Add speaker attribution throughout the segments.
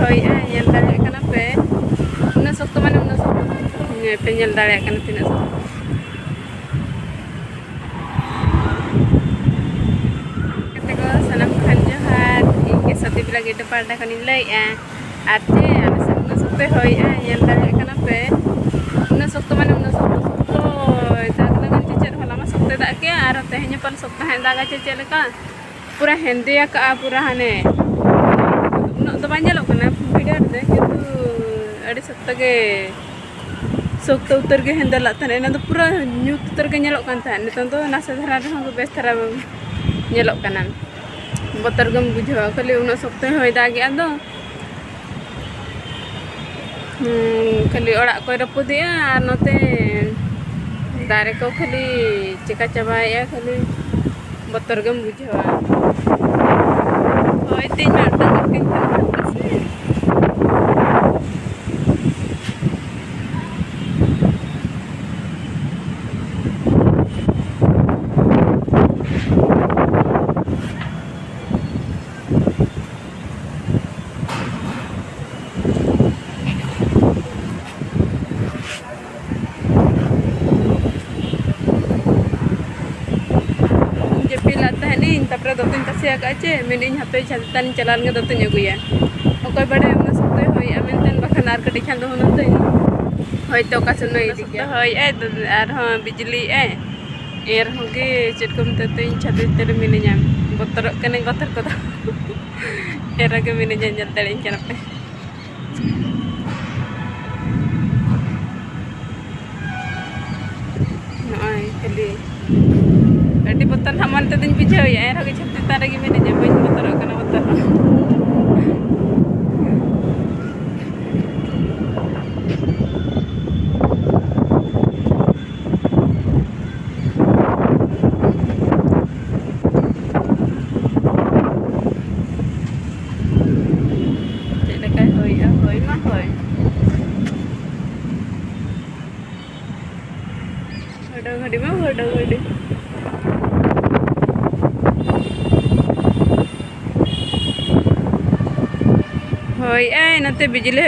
Speaker 1: hoi nyel dare kana pe una sokto mane una sokto pe nyel dare kana tina sokto kate ko sanam khan johar inge Swati bila gitu pada kan ilai ate ane se una sokto hoi nyel dare kana pe una sokto mane una sokto dak lagan cecet halama sokto dak ke ar tehnya pal sokto hen daga cecet leka pura hende ya ka pura hane unak do banyak kana video de gitu ada sokto ge sokto utar ge henda la tane na do pura nyut utar ge nyelok kan tan niton do nasa dhara rehon bes thara nyelok kanan botar gem bujhawa kali unak sokto hoi dagi ado kali orak ko rapudia note dare ko kali cika cabaya kali botar gem bujhawa hoi tin mata makin tapre dotin tasia kace menin hape chaltan chalan nge dotin aguya okoy bade una sokto hoi amenten bakhan ar kati khan do hono to hoi to ka sunoi dikya hoi ar ho bijli er hoge chetkom tetin chati ter mininya botor kene botor ko era ge mininya jaltalin kana pe ai kali Adi botan haman tetin bijau ya, era ke chapti tara gi mene jabain botar kana botar. Jadi kai hoi mah hoi. Hodi mah hodi. Hoi nanti bijili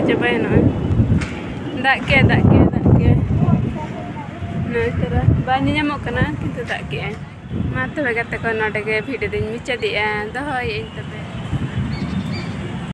Speaker 1: coba ya no dak ke nah kira banyak nyamuk kana kintu dak ke ma to bagate ko node ge video din micha dia dohoi in tabe